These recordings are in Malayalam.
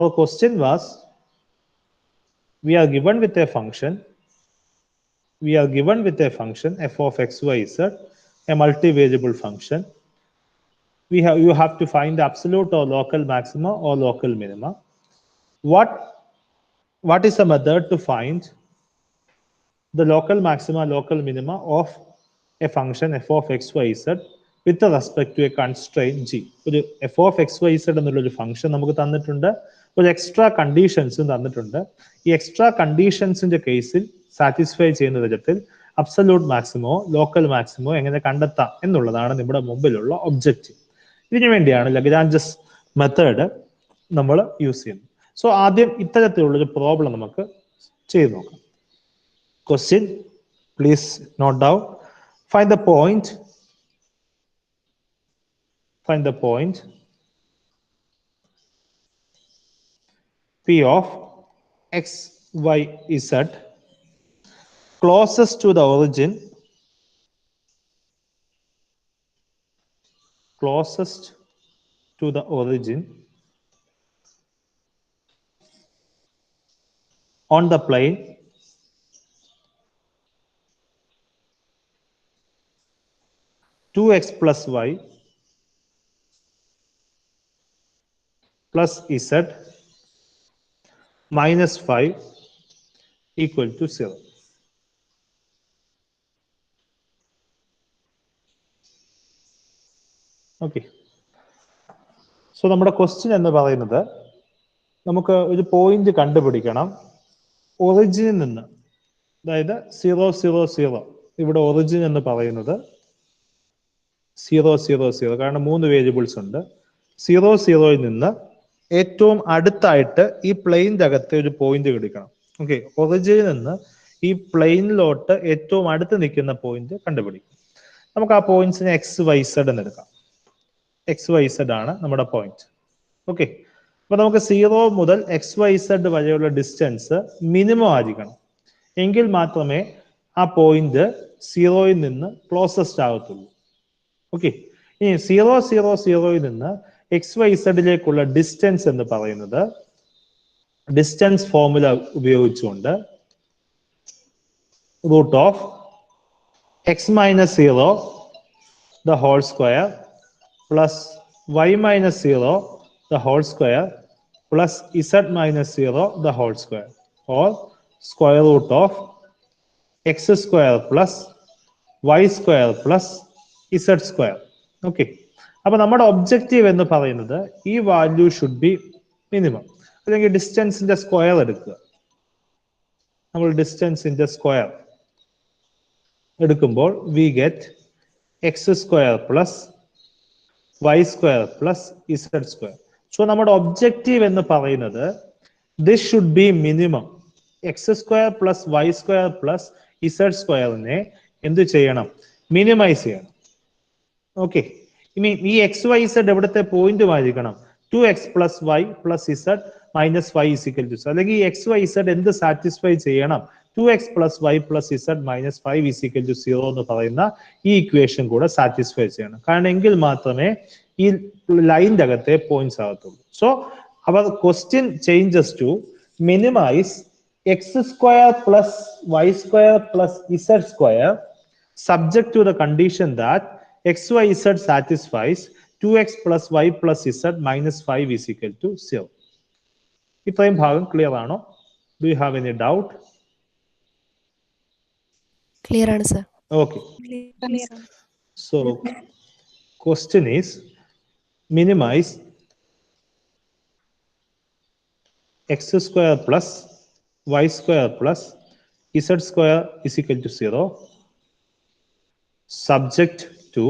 Our question was, we are given with a function f of x, y, z, a multivariable function. You have to find the absolute or local maxima or local minima. What is the method to find the local maxima, local minima of a function f of x, y, z with respect to a constraint g? ഒരു f of x, y, z എന്നുള്ളൊരു ഫംഗ്ഷൻ നമുക്ക് തന്നിട്ടുണ്ട്, ഒരു എക്സ്ട്രാ കണ്ടീഷൻസും തന്നിട്ടുണ്ട്. ഈ എക്സ്ട്രാ കണ്ടീഷൻസിന്റെ കേസിൽ സാറ്റിസ്ഫൈ ചെയ്യുന്ന വിധത്തിൽ അബ്സല്യൂട്ട് മാക്സിമോ ലോക്കൽ മാക്സിമോ എങ്ങനെ കണ്ടെത്താം എന്നുള്ളതാണ് നമ്മുടെ മുമ്പിലുള്ള ഒബ്ജക്റ്റീവ്. ഇതിനു വേണ്ടിയാണ് ലഗ്രാഞ്ചസ് മെത്തേഡ് നമ്മൾ യൂസ് ചെയ്യുന്നത്. സോ ആദ്യം ഇത്തരത്തിലുള്ളൊരു പ്രോബ്ലം നമുക്ക് ചെയ്ത് നോക്കാം. Question, please note down. Find the point P of x, y, z closest to the origin on the plane two x plus y plus z minus 5 equal to 0. Okay. So നമ്മുടെ ക്വസ്റ്റ്യൻ എന്ന് പറയുന്നത്, നമുക്ക് ഒരു പോയിന്റ് കണ്ടുപിടിക്കണം ഒറിജിനിൽ നിന്ന്, അതായത് 0, 0, 0. ഇവിടെ ഒറിജിൻ എന്ന് പറയുന്നത് 0, 0, 0, കാരണം 3 വേരിയബിൾസ് ഉണ്ട്. 0, 0യിൽ നിന്ന് ഏറ്റവും അടുത്തായിട്ട് ഈ പ്ലെയിൻ്റെ അകത്ത് ഒരു പോയിന്റ് കിടക്കണം. ഓക്കെ, ഒറിജിനിൽ നിന്ന് ഈ പ്ലെയിനിലോട്ട് ഏറ്റവും അടുത്ത് നിൽക്കുന്ന പോയിന്റ് കണ്ടുപിടിക്കും. നമുക്ക് ആ പോയിന്റ്സിനെ എക്സ് വൈ സെഡ് എന്ന് എടുക്കാം. എക്സ് വൈ സെഡ് ആണ് നമ്മുടെ പോയിന്റ്. ഓക്കെ, അപ്പൊ നമുക്ക് 0 മുതൽ എക്സ് വൈ സെഡ് വരെയുള്ള ഡിസ്റ്റൻസ് മിനിമം ആയിരിക്കണം, എങ്കിൽ മാത്രമേ ആ പോയിന്റ് 0യിൽ നിന്ന് ക്ലോസസ്റ്റ് ആകത്തുള്ളൂ. ഓക്കെ, ഇനി 0, 0, 0യിൽ നിന്ന് എക്സ് വൈ സെഡിലേക്കുള്ള ഡിസ്റ്റൻസ് എന്ന് പറയുന്നത് ഡിസ്റ്റൻസ് ഫോർമുല ഉപയോഗിച്ചുകൊണ്ട് root of x minus 0 the whole square plus y minus 0 the whole square plus z minus 0 the whole square, or square root of x square plus y square plus z square. Okay, അപ്പൊ നമ്മുടെ ഒബ്ജക്റ്റീവ് എന്ന് പറയുന്നത് ഈ വാല്യൂ ഷുഡ് ബി മിനിമം, അല്ലെങ്കിൽ ഡിസ്റ്റൻസിന്റെ സ്ക്വയർ എടുക്കുക. നമ്മൾ ഡിസ്റ്റൻസിന്റെ സ്ക്വയർ എടുക്കുമ്പോൾ we get X square plus Y square plus Z square. So നമ്മുടെ ഒബ്ജക്റ്റീവ് എന്ന് പറയുന്നത് this should be minimum. X square plus Y square plus Z സ്ക്വയറിനെ എന്ത് ചെയ്യണം? മിനിമൈസ് ചെയ്യണം. ഓക്കെ, ഇനി ഈ എക്സ് വൈ ഇസഡ് എവിടുത്തെ പോയിന്റും ആയിരിക്കണം? 2x plus y plus z minus 5 equal to 0. അല്ലെങ്കിൽ ഈ എക്സ് വൈ ഇസഡ് എന്ത് സാറ്റിസ്ഫൈ ചെയ്യണം? 2x plus y plus z minus 5 equal to 0 എന്ന് പറയുന്ന ഈ ഇക്വേഷൻ കൂടെ സാറ്റിസ്ഫൈ ചെയ്യണം. കാരണം എങ്കിൽ മാത്രമേ ഈ ലൈനിന്റെ അകത്തെ പോയിന്റ്സ് ആകത്തുള്ളൂ. So our question changes to minimise X square plus Y square plus Z square subject to the condition that X Y Z satisfies 2x plus y plus z minus 5 is equal to 0. ഇത്രയും ഭാഗം ക്ലിയർ ആണോ? Do you have any doubt? Clear ആണ് sir. Okay, so question is minimise X square plus Y square plus Z square is equal to 0 subject to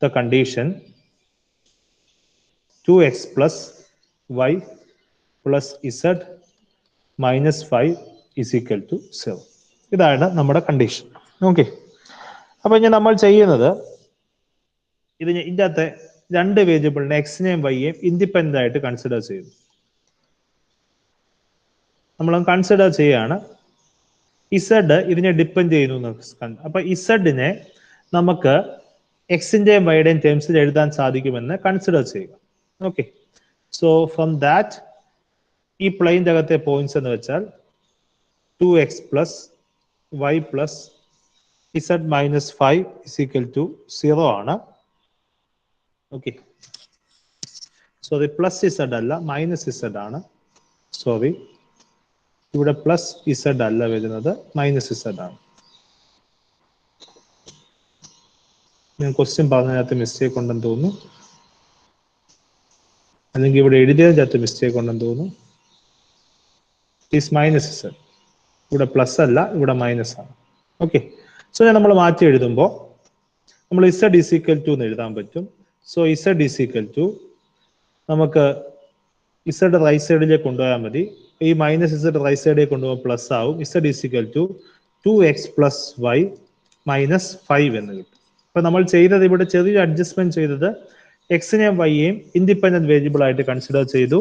the condition 2x plus y plus z minus 5 is equal to 0. ഇതാണ് നമ്മുടെ കണ്ടീഷൻ. ഓക്കെ, അപ്പൊ ഇനി നമ്മൾ ചെയ്യുന്നത് ഇതിൻ്റെ അകത്തെ രണ്ട് വേരിയബിളിനെ എക്സിനെയും വൈയെയും ഇൻഡിപെൻഡന്റ് ആയിട്ട് കൺസിഡർ ചെയ്യുന്നു. നമ്മൾ കൺസിഡർ ചെയ്യാണ് ഇസഡ് ഇതിനെ ഡിപ്പെൻഡ് ചെയ്യുന്നു. അപ്പൊ ഇസഡിനെ നമുക്ക് എക്സിന്റെയും വൈയുടെയും ടേംസിൽ എഴുതാൻ സാധിക്കുമെന്ന് കൺസിഡർ ചെയ്യുക. ഓക്കെ, സോ ഫ്രം ദാറ്റ് ഈ പ്ലെയിൻ്റെ അകത്തെ പോയിന്റ്സ് എന്ന് വെച്ചാൽ 2x plus y plus z minus 5 is equal to 0 ആണ്. ഓക്കെ, സോറി പ്ലസ് ഇസഡ് അല്ല മൈനസ് ഇസഡ് ആണ്. സോറി, ഇവിടെ പ്ലസ് ഇസഡ് അല്ല വരുന്നത്, മൈനസ് ഇസഡ് ആണ്. ഞാൻ ക്വസ്റ്റ്യൻ പറഞ്ഞതിനകത്ത് മിസ്റ്റേക്ക് ഉണ്ടെന്ന് തോന്നുന്നു, അല്ലെങ്കിൽ ഇവിടെ എഴുതിയതിനകത്ത് മിസ്റ്റേക്ക് ഉണ്ടെന്ന് തോന്നുന്നു. ഈസ് മൈനസ് ഇസഡ്, ഇവിടെ പ്ലസ് അല്ല, ഇവിടെ മൈനസ് ആണ്. ഓക്കെ, സോ നമ്മൾ മാറ്റി എഴുതുമ്പോൾ നമ്മൾ ഇസഡ് ഈസ് ഈക്വൽ ടു എന്ന് എഴുതാൻ പറ്റും. So z is equal to, നമുക്ക് ഇസഡ് റൈറ്റ് സൈഡിലേക്ക് കൊണ്ടുപോയാൽ മതി. ഈ മൈനസ് ഇസഡ് റൈറ്റ് സൈഡിലേക്ക് കൊണ്ടുപോകാൻ പ്ലസ് ആവും. Z is equal to 2x plus Y minus 5 എന്ന് കിട്ടും. അപ്പൊ നമ്മൾ ചെയ്തത് ഇവിടെ ചെറിയൊരു അഡ്ജസ്റ്റ്മെന്റ് ചെയ്തത്, എക്സിനെയും വൈയെയും ഇൻഡിപെൻഡന്റ് വേരിയബിൾ ആയിട്ട് കൺസിഡർ ചെയ്തു,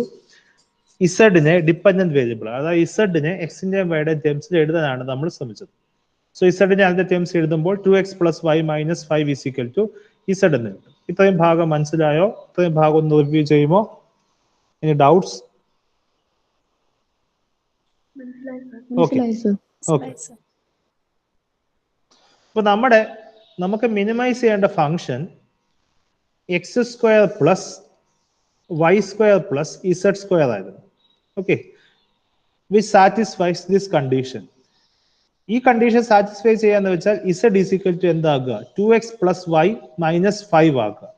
ഇസഡിനെ ഡിപെൻഡന്റ് വേരിയബിൾ, അതായത് ഇസഡിനെ എക്സിന്റെയും വൈയുടെയും ടേംസിൽ എഴുതാനാണ് നമ്മൾ ശ്രമിച്ചത്. സോ ഇസഡിനെ അതിന്റെ ടേംസ് എഴുതുമ്പോൾ 2x plus Y minus 5 is equal to z എന്ന് കിട്ടും. ഇത്രയും ഭാഗം മനസ്സിലായോ? ഇത്രയും ഭാഗം ഒന്ന് റിവ്യൂ ചെയ്യുമോ? Any doubts? ഓക്കെ, അപ്പൊ നമുക്ക് മിനിമൈസ് ചെയ്യേണ്ട function X square plus Y square plus Z square ആയിരുന്നു. Okay, which satisfies this condition. ഈ കണ്ടീഷൻ സാറ്റിസ്ഫൈ ചെയ്യാന്ന് വെച്ചാൽ ഇസഡ് ഈസ് ഈക്വൽ ടു എന്താകുക? 2x പ്ലസ് വൈ മൈനസ് 5 ആക്കുക.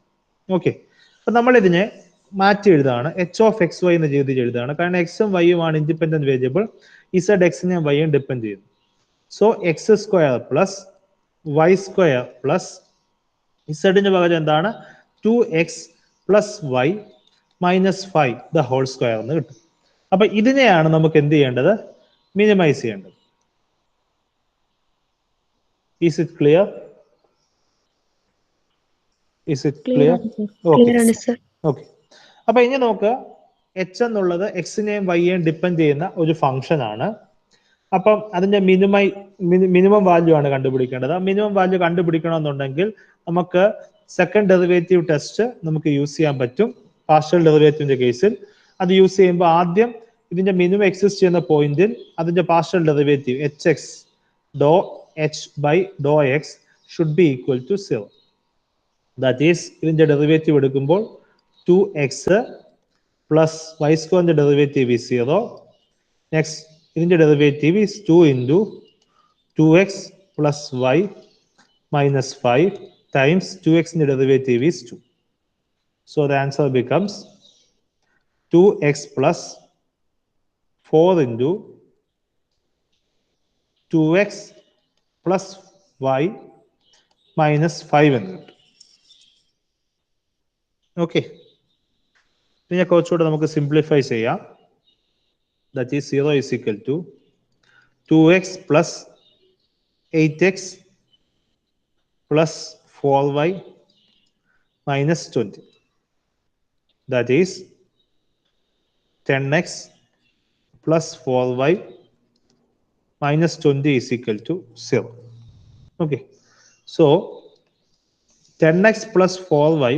ഓക്കെ, അപ്പൊ നമ്മൾ ഇതിനെ മാറ്റി എഴുതാണ്, എച്ച് ഓഫ് എക്സ് വൈ എന്ന രീതിയിൽ എഴുതാണ്. കാരണം എക്സും വൈയും ആണ് ഇൻഡിപെൻഡന്റ് വേരിയബിൾ, ഇസഡ് എക്സിനെയും വൈയും ഡിപ്പെൻഡ് ചെയ്യുന്നു. So X square plus Y square plus ഇസഡിന് പകരം എന്താണ്? 2x plus Y minus 5 the whole square എന്ന് കിട്ടും. അപ്പൊ ഇതിനെയാണ് നമുക്ക് എന്ത് ചെയ്യേണ്ടത്? മിനിമൈസ് ചെയ്യേണ്ടത്. Is it clear? Is it clear? Okay. അപ്പൊ ഇനി നോക്കുക, എച്ച് എന്നുള്ളത് എക്സിനെയും വൈയെയും ഡിപ്പെൻഡ് ചെയ്യുന്ന ഒരു ഫംഗ്ഷൻ ആണ്. അപ്പം അതിന്റെ മിനിമം വാല്യൂ ആണ് കണ്ടുപിടിക്കേണ്ടത്. ആ മിനിമം വാല്യൂ കണ്ടുപിടിക്കണമെന്നുണ്ടെങ്കിൽ നമുക്ക് സെക്കൻഡ് ഡെറിവേറ്റീവ് ടെസ്റ്റ് നമുക്ക് യൂസ് ചെയ്യാൻ പറ്റും. പാർഷ്യൽ ഡെറിവേറ്റീവിന്റെ കേസിൽ അത് യൂസ് ചെയ്യുമ്പോൾ ആദ്യം ഇതിന്റെ മിനിമം എക്സിസ്റ്റ് ചെയ്യുന്ന പോയിന്റിൽ അതിന്റെ partial derivative h x dou h by dou x should be equal to 0. That is, ഇതിന്റെ ഡെറിവേറ്റീവ് എടുക്കുമ്പോൾ 2x plus y square derivative is 0. Next, ഇതിന്റെ derivative is 2 into 2x plus y minus 5 times 2x derivative is 2. So the answer becomes 2x plus 4 into 2x plus Y minus 5 എന്ന് കിട്ടും. ഓക്കെ, ഇതിനെ കുറച്ചുകൂടെ നമുക്ക് സിംപ്ലിഫൈ ചെയ്യാം. That is 0 is equal to 2x plus 8x plus 4y minus 20. That is 10x plus 4y minus 20 is equal to 0. Okay, so 10x plus 4y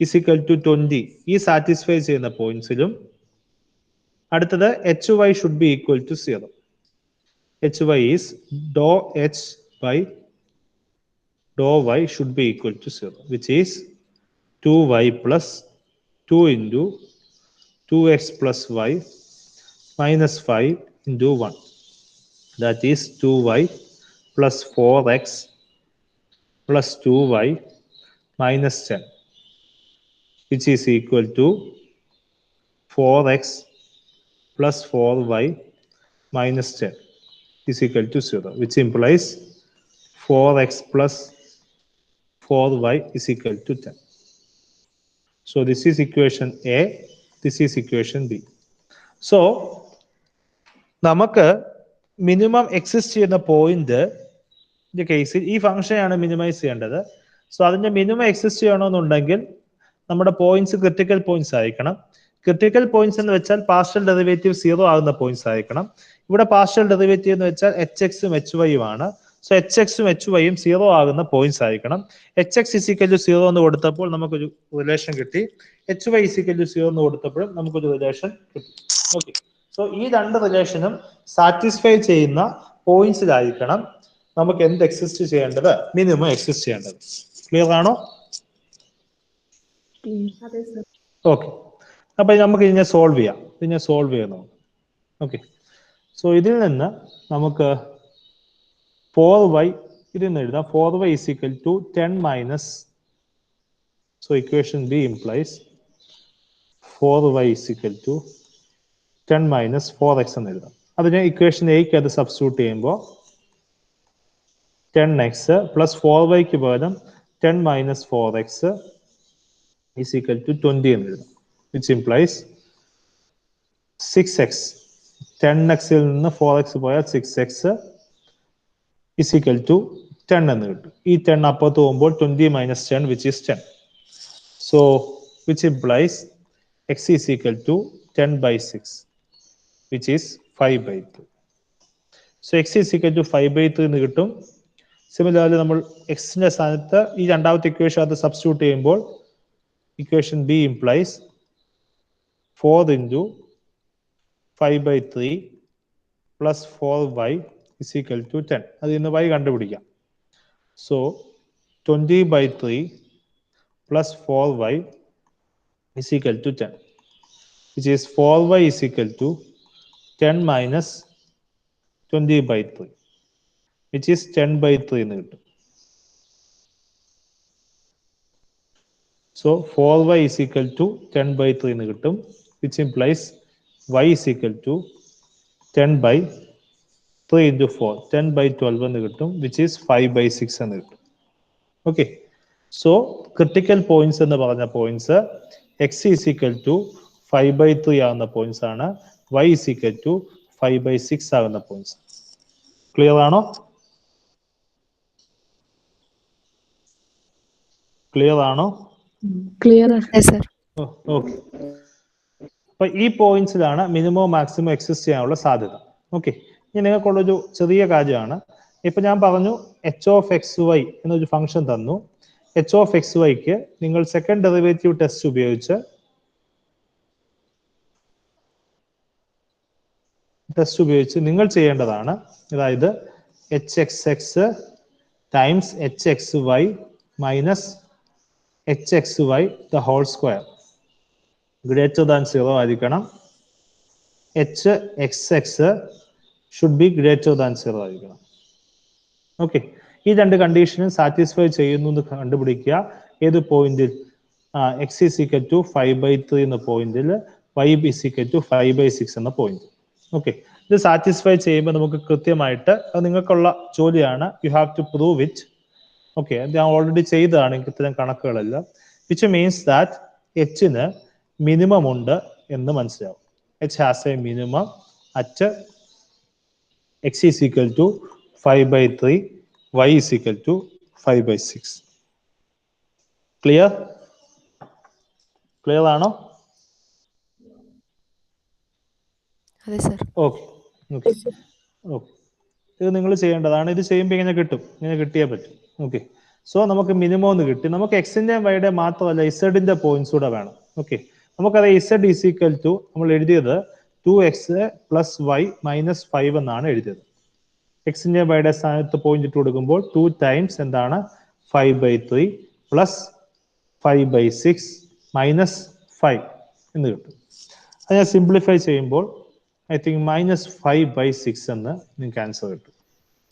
is equal to 20 ഈ സാറ്റിസ്ഫൈ ചെയ്യുന്ന പോയിന്റ്സിലും അടുത്തത് hy should be equal to 0. hy is dou h by dou y should be equal to 0, which is 2y plus 2 into 2x plus y minus 5 into 1. That is 2y plus 4x plus 2y minus 10, which is equal to 4x plus 4y minus 10 is equal to 0, which implies 4x plus 4y is equal to 10. So this is equation A, this is equation B. So നമുക്ക് മിനിമം എക്സിസ്റ്റ് ചെയ്യുന്ന പോയിന്റ് കേസിൽ ഈ ഫംഗ്ഷനാണ് മിനിമൈസ് ചെയ്യേണ്ടത്. സോ അതിന്റെ മിനിമം എക്സിസ്റ്റ് ചെയ്യണമെന്നുണ്ടെങ്കിൽ നമ്മുടെ പോയിന്റ്സ് ക്രിട്ടിക്കൽ പോയിന്റ്സ് ആയിരിക്കണം. ക്രിട്ടിക്കൽ പോയിന്റ്സ് എന്ന് വെച്ചാൽ പാർഷ്യൽ ഡെറിവേറ്റീവ് 0 ആകുന്ന പോയിന്റ്സ് ആയിരിക്കണം. ഇവിടെ പാർഷ്യൽ ഡെറിവേറ്റീവ് എന്ന് വെച്ചാൽ എച്ച് എക്സും എച്ച് വൈയും ആണ്. സോ എച്ച് എക്സും എച്ച് വൈയും 0 ആകുന്ന പോയിന്റ്സ് ആയിരിക്കണം. എച്ച് എക്സ് ഇസിക്കൽ ടു 0 എന്ന് കൊടുത്തപ്പോൾ നമുക്കൊരു റിലേഷൻ കിട്ടി. എച്ച് വൈ ഇസിക്കൽ ടു 0 എന്ന് കൊടുത്തപ്പോഴും നമുക്കൊരു റിലേഷൻ കിട്ടി. ഓക്കെ, സോ ഈ രണ്ട് റിലേഷനും സാറ്റിസ്ഫൈ ചെയ്യുന്ന പോയിന്റ്സിലായിരിക്കണം നമുക്ക് എന്ത് എക്സിസ്റ്റ് ചെയ്യേണ്ടത്, മിനിമം എക്സിസ്റ്റ് ചെയ്യേണ്ടത്. ക്ലിയർ ആണോ? ഓക്കെ, അപ്പൊ നമുക്ക് ഇതിനെ സോൾവ് ചെയ്യാം. ഇതിനെ സോൾവ് ചെയ്യുന്നു. ഓക്കെ, സോ ഇതിൽ നിന്ന് നമുക്ക് 4y ഇതിൽ നിന്ന് എഴുതാം. 4y is equal to 10 minus, so equation B implies 4y is equal to 10 minus 4x എന്ന് എഴുതാം. അതിനെ ഇക്വേഷൻ എയ്ക്ക് അത് സബ്സ്റ്റിറ്റ്യൂട്ട് ചെയ്യുമ്പോൾ 10x പ്ലസ് 4yക്ക് പകരം 10 minus 4x is equal to 20 എന്ന് എഴുതാം, which implies 6x. 10xൽ നിന്ന് 4x പോയാൽ 6x is equal to 10 എന്ന് കിട്ടും. ഈ 10 അപ്പുറത്ത് പോകുമ്പോൾ 20 minus 10 which is 10. So which implies x is equal to 10 by 6 which is 5 by 3. So x is equal to 5 by 3 എന്ന് കിട്ടും. സിമിലർലി നമ്മൾ എക്സിന്റെ സ്ഥാനത്ത് ഈ രണ്ടാമത്തെ ഇക്വേഷൻ അത് സബ്സ്റ്റിറ്റ്യൂട്ട് ചെയ്യുമ്പോൾ equation B implies 4 into 5 by 3 plus 4y is equal to 10. അത് ഇന്ന് y കണ്ടുപിടിക്കാം. So 20 by 3 plus 4y is equal to 10, which is 4y is equal to 10 minus 20 by 3, which is 10 by 3 എന്ന് കിട്ടും. So 4y is equal to 10 by 3 എന്ന് കിട്ടും, which implies y is equal to 10 by 3 into 4, 10 by 12 എന്ന് കിട്ടും, which is 5 by 6 എന്ന് കിട്ടും. ഓക്കെ, സോ ക്രിട്ടിക്കൽ പോയിന്റ്സ് എന്ന് പറഞ്ഞ points x is equal to 5 by 3 ആകുന്ന പോയിന്റ്സ് ആണ്, y is equal to 5 by 6 ആകുന്ന പോയിന്റ്സ്. ക്ലിയർ ആണോ? ക്ലിയർ ആണോ? ക്ലിയർ ആണ് സർ. ഓക്കെ, അപ്പൊ ഈ പോയിന്റ്സിലാണ് മിനിമം മാക്സിമം എക്സിസ്റ്റ് ചെയ്യാനുള്ള സാധ്യത. ഓക്കെ, ഇനി നിങ്ങൾക്കുള്ളൊരു ചെറിയ കാര്യമാണ്. ഇപ്പൊ ഞാൻ പറഞ്ഞു എച്ച് ഓഫ് എക്സ് വൈ എന്നൊരു ഫംഗ്ഷൻ തന്നു. എച്ച് ഓഫ് എക്സ് വൈക്ക് നിങ്ങൾ സെക്കൻഡ് ഡെറിവേറ്റീവ് ടെസ്റ്റ് ഉപയോഗിച്ച് നിങ്ങൾ ചെയ്യേണ്ടതാണ്. അതായത് h x x times h x y minus h x y the whole square greater than 0 ആയിരിക്കണം. H x x should be greater than 0 ആയിരിക്കണം. ഓക്കെ, ഈ രണ്ട് കണ്ടീഷനും സാറ്റിസ്ഫൈ ചെയ്യുന്നു എന്ന് കണ്ടുപിടിക്കുക. ഏത് പോയിന്റിൽ? X is equal to 5 by 3 എന്ന പോയിന്റിൽ, y is equal to 5 by 6 എന്ന പോയിന്റ്. ഓക്കെ, ഇത് സാറ്റിസ്ഫൈ ചെയ്യുമ്പോൾ നമുക്ക് കൃത്യമായിട്ട്, അത് നിങ്ങൾക്കുള്ള ജോലിയാണ്, you have to prove it. Okay, ഞാൻ ഓൾറെഡി ചെയ്തതാണ് ഇത്തരം കണക്കുകളെല്ലാം. വിച്ച് മീൻസ് ദാറ്റ് എച്ചിന് മിനിമം ഉണ്ട് എന്ന് മനസ്സിലാവും. H has a minimum at x is equal to 5 by 3, y is equal to 5 by 6. Clear? Clear ആണോ? അതെ സർ. ഓക്കെ ഓക്കെ ഓക്കെ, ഇത് നിങ്ങൾ ചെയ്യേണ്ടതാണ്. ഇത് ചെയ്യുമ്പോൾ ഇങ്ങനെ കിട്ടും, ഇങ്ങനെ കിട്ടിയേ പറ്റും. ഓക്കെ, സോ നമുക്ക് മിനിമം ഒന്ന് കിട്ടി. നമുക്ക് എക്സിന്റെ വൈയുടെ മാത്രമല്ല ഇസഡിന്റെ പോയിന്റ്സ് കൂടെ വേണം. ഓക്കെ, നമുക്കറിയാം ഇസഡ് ഈസ് ഈക്വൽ ടു, നമ്മൾ എഴുതിയത് 2x പ്ലസ് വൈ മൈനസ് 5 എന്നാണ് എഴുതിയത്. എക്സിന്റെ വൈയുടെ സ്ഥാനത്ത് പോയിന്റ് ഇട്ട് കൊടുക്കുമ്പോൾ 2 ടൈംസ് എന്താണ് 5 by 3 പ്ലസ് 5 by 6 മൈനസ് 5 എന്ന് കിട്ടും. അത് ഞാൻ സിംപ്ലിഫൈ ചെയ്യുമ്പോൾ ഐ തിങ്ക് മൈനസ് 5 by 6 എന്ന് നിങ്ങൾക്ക് ആൻസർ കിട്ടും.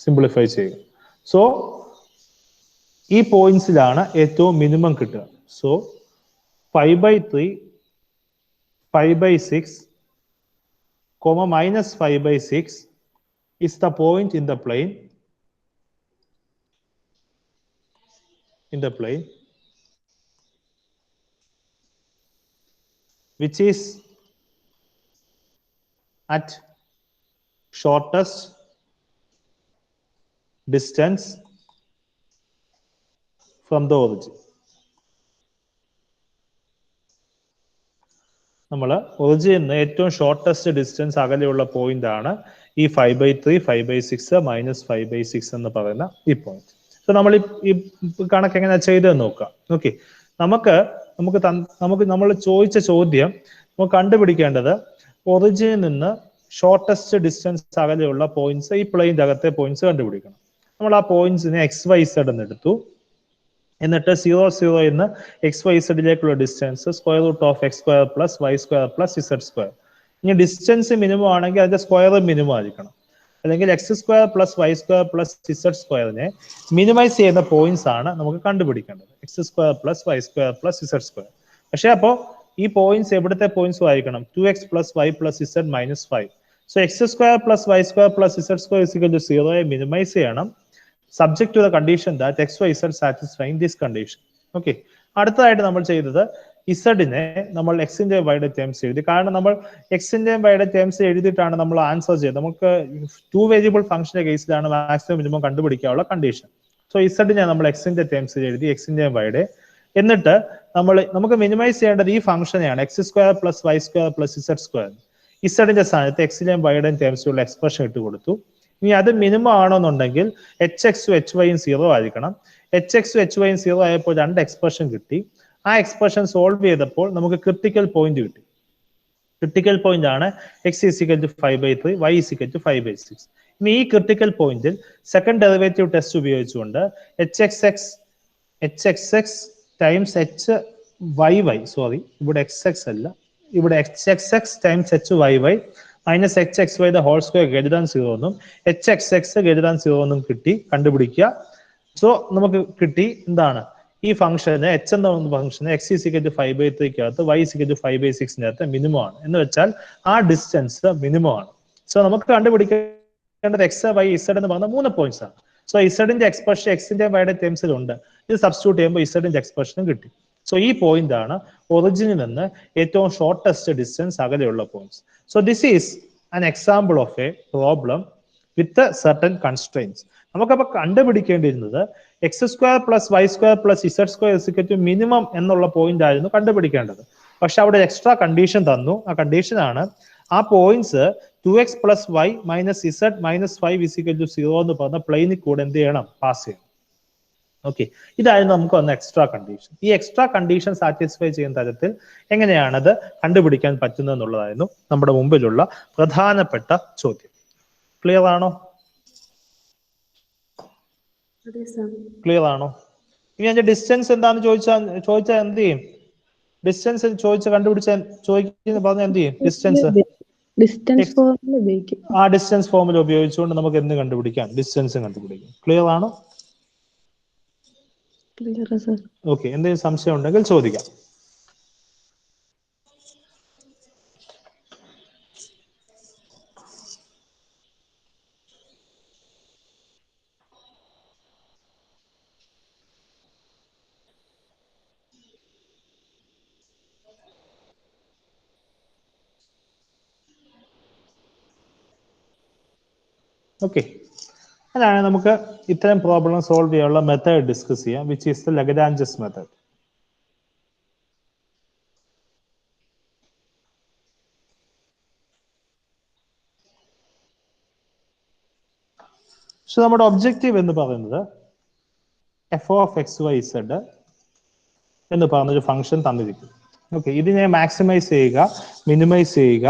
സിംപ്ലിഫൈ ചെയ്യുക. സോ ഈ പോയിന്റ്സിലാണ് ഏറ്റവും മിനിമം കിട്ടുക. So 5 by 3, 5 by 6, minus 5 by 6 is the point in the plane which is at shortest distance from the origin. നമ്മൾ ഒറിജിനിൽ നിന്ന് ഏറ്റവും ഷോർട്ടസ്റ്റ് ഡിസ്റ്റൻസ് അകലെയുള്ള പോയിന്റ് ആണ് ഈ 5/3 5/6 -5/6 എന്ന് പറയുന്ന ഈ പോയിന്റ്. സോ നമ്മൾ ഈ കണക്ക് എങ്ങനെ ചെയ്തെന്ന് നോക്കാം. ഓക്കെ, നമുക്ക് നമ്മൾ ചോദിച്ച ചോദ്യം നമുക്ക് കണ്ടുപിടിക്കേണ്ടത് ഒറിജിനിൽ നിന്ന് ഷോർട്ടസ്റ്റ് ഡിസ്റ്റൻസ് അകലെയുള്ള പോയിന്റ്സ്, ഈ പ്ലെയിൻ്റെ അകത്തെ പോയിന്റ്സ് കണ്ടുപിടിക്കണം. നമ്മൾ ആ പോയിന്റ്സിനെ XYZ എന്ന് എടുത്തു. എന്നിട്ട് 0 0 എന്ന് XYZ ഡിസ്റ്റൻസ് √(x²+y²+z²). ഇനി ഡിസ്റ്റൻസ് മിനിമം ആണെങ്കിൽ അതിന്റെ സ്ക്വയർ മിനിമം ആയിരിക്കണം. അല്ലെങ്കിൽ x²+y²+z² മിനിമൈസ് ചെയ്യുന്ന പോയിന്റ്സ് ആണ് നമുക്ക് കണ്ടുപിടിക്കേണ്ടത്. x²+y²+z². പക്ഷെ അപ്പോൾ ഈ പോയിന്റ്സ് എവിടുത്തെ പോയിന്റ്സും ആയിരിക്കണം. 2x + y + z - 5. So x² + y² + z² 0 minimise ചെയ്യണം, subject to the condition that XYZ satisfying this condition. Okay. അടുത്തതായിട്ട് നമ്മൾ ചെയ്തത് ഇസഡിനെ നമ്മൾ എക്സിന്റെ വൈയുടെ ടേംസ് എഴുതി. കാരണം നമ്മൾ എക്സിന്റെ വൈയുടെ ടേംസ് എഴുതിയിട്ടാണ് നമ്മൾ ആൻസർ ചെയ്തത്. നമുക്ക് 2 വേരിയബിൾ ഫംഗ്ഷന്റെ കേസിലാണ് മാക്സിമം മിനിമം കണ്ടുപിടിക്കാനുള്ള കണ്ടീഷൻ. സോ ഇസഡിനെ നമ്മൾ എക്സിന്റെ ടേംസ് എഴുതി, എക്സിന്റെ വൈയുടെ. എന്നിട്ട് നമുക്ക് മിനിമൈസ് ചെയ്യേണ്ടത് ഈ ഫംഗ്ഷനെയാണ്, x² + y² + z². ഇസഡിന്റെ സ്ഥാനത്ത് എക്സിന്റെയും വൈയുടെയും ടേംസിലുള്ള എക്സ്പ്രഷൻ ഇട്ട് കൊടുത്തു. ഇനി അത് മിനിമം ആണെന്നുണ്ടെങ്കിൽ hx ഉം hy ഉം 0 ആയിരിക്കണം. hx ഉം hy ഉം 0 ആയപ്പോൾ 2 എക്സ്പ്രഷൻ കിട്ടി. ആ എക്സ്പ്രഷൻ സോൾവ് ചെയ്തപ്പോൾ നമുക്ക് ക്രിട്ടിക്കൽ പോയിന്റ് കിട്ടി. ക്രിട്ടിക്കൽ പോയിന്റ് ആണ് x = 5/3 y = 5/6. ഇനി ഈ ക്രിട്ടിക്കൽ പോയിന്റിൽ സെക്കൻഡ് ഡെറിവേറ്റീവ് ടെസ്റ്റ് ഉപയോഗിച്ചുകൊണ്ട് hxx ടൈംസ് hyy, സോറി ഇവിടെ xx അല്ല, ഇവിടെ hxx times hyy minus hxy the whole square greater than 0 എന്നും hxx greater than 0 എന്നും കിട്ടി, കണ്ടുപിടിക്കുക. സോ നമുക്ക് കിട്ടി എന്താണ് ഈ ഫംഗ്ഷന് h എന്ന ഫംഗ്ഷന് x = 5/3 y = 5/6 മിനിമം ആണ്. എന്ന് വെച്ചാൽ ആ ഡിസ്റ്റൻസ് മിനിമം ആണ്. സോ നമുക്ക് കണ്ടുപിടിക്കേണ്ടത് x, y, z എന്ന് പറഞ്ഞ 3 പോയിന്റ്സ് ആണ്. സോ ഇസഡിന്റെ എക്സ്പ്രഷൻ എക്സിന്റെ വൈയുടെ ടേംസിലുണ്ട്. ഇത് സബ്സ്റ്റിറ്റ്യൂട്ട് ചെയ്യുമ്പോൾ ഇസഡിന്റെ എക്സ്പ്രഷനും കിട്ടി. സോ ഈ പോയിന്റ് ആണ് ഒറിജിനിൽ നിന്ന് ഏറ്റവും ഷോർട്ടസ്റ്റ് ഡിസ്റ്റൻസ് അകലെയുള്ള points. So this is an example of a problem with a certain constraints. നമുക്കപ്പോൾ കണ്ടുപിടിക്കേണ്ടിയിരുന്നത് x² + y² + z² മിനിമം എന്നുള്ള പോയിന്റ് ആയിരുന്നു കണ്ടുപിടിക്കേണ്ടത്. പക്ഷെ അവിടെ എക്സ്ട്രാ കണ്ടീഷൻ തന്നു. ആ കണ്ടീഷൻ ആണ് ആ പോയിന്റ്സ് 2x + y - z - 5 = 0 എന്ന് പറഞ്ഞ പ്ലെയിനിൽ കൂടെ എന്ത് ചെയ്യണം, പാസ് ചെയ്യണം. ഓക്കെ, ഇതായിരുന്നു നമുക്ക് വന്ന എക്സ്ട്രാ കണ്ടീഷൻ. ഈ എക്സ്ട്രാ കണ്ടീഷൻ സാറ്റിസ്ഫൈ ചെയ്യുന്ന തരത്തിൽ എങ്ങനെയാണത് കണ്ടുപിടിക്കാൻ പറ്റുന്നത് എന്നുള്ളതായിരുന്നു നമ്മുടെ മുമ്പിലുള്ള പ്രധാനപ്പെട്ട ചോദ്യം. ക്ലിയർ ആണോ? ക്ലിയർ ആണോ? ഇനി അതിന്റെ ഡിസ്റ്റൻസ് എന്താണെന്ന് ചോദിച്ചാൽ എന്ത് ചെയ്യും? ഡിസ്റ്റൻസ് ചോദിക്കുന്ന പറഞ്ഞാൽ എന്ത് ചെയ്യും? ആ ഡിസ്റ്റൻസ് ഫോർമുല ഉപയോഗിച്ചുകൊണ്ട് നമുക്ക് എന്ത് കണ്ടുപിടിക്കാം? ഡിസ്റ്റൻസ് കണ്ടുപിടിക്കാം. ക്ലിയർ ആണോ? ഓക്കെ, എന്തെങ്കിലും സംശയം ഉണ്ടെങ്കിൽ ചോദിക്കാം. ഓക്കെ, അതാണ് നമുക്ക് ഇത്തരം പ്രോബ്ലം സോൾവ് ചെയ്യാനുള്ള മെത്തേഡ് ഡിസ്കസ് ചെയ്യാം, which is the Lagrange's method. So നമ്മുടെ ഒബ്ജക്റ്റീവ് എന്ന് പറയുന്നത് f(x, y, z) എന്ന് പറഞ്ഞൊരു ഫംഗ്ഷൻ തന്നിരിക്കുന്നു. ഓക്കെ, ഇതിനെ മാക്സിമൈസ് ചെയ്യുക, മിനിമൈസ് ചെയ്യുക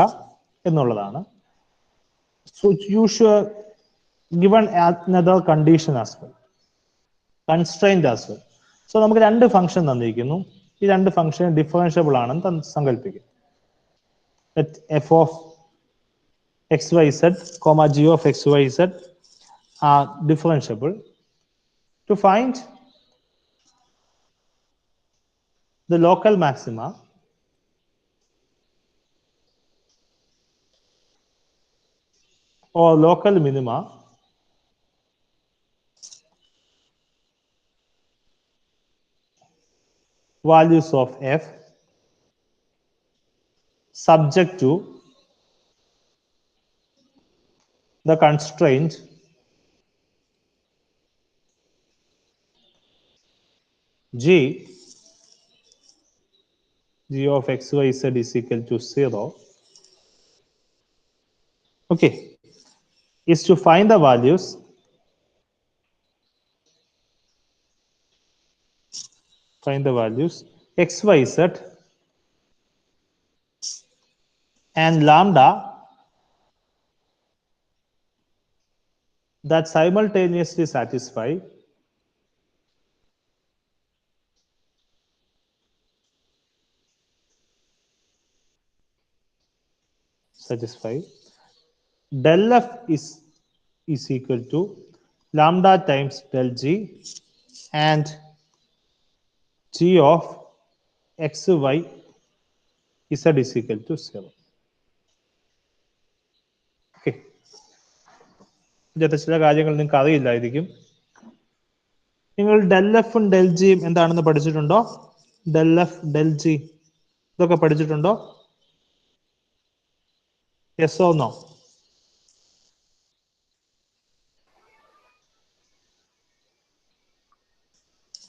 എന്നുള്ളതാണ്. So you should given another condition as well, constraint as well. So നമുക്ക് 2 ഫംഗ്ഷൻ തന്നിരിക്കുന്നു. ഈ 2 ഫംഗ്ഷൻ ഡിഫറൻഷ്യബിൾ ആണെന്ന് സങ്കല്പിക്കും. f(x, y, z), g(x, y, z) are differentiable. To find the local maxima or local minima values of f subject to the constraint g g of xyz is equal to 0, okay, is to find the values xyz and lambda that simultaneously satisfy del f is equal to lambda times del g and g of xy z is equal to 0. Okay. ഇതിന്റെ ചില കാര്യങ്ങൾ നിങ്ങൾക്ക് അറിയില്ലായിരിക്കും. നിങ്ങൾ ഡെൽ എഫും ഡെൽ ജിയും എന്താണെന്ന് പഠിച്ചിട്ടുണ്ടോ? ഡെൽ എഫ് ഡെൽ ജി ഇതൊക്കെ പഠിച്ചിട്ടുണ്ടോ? Yes or no?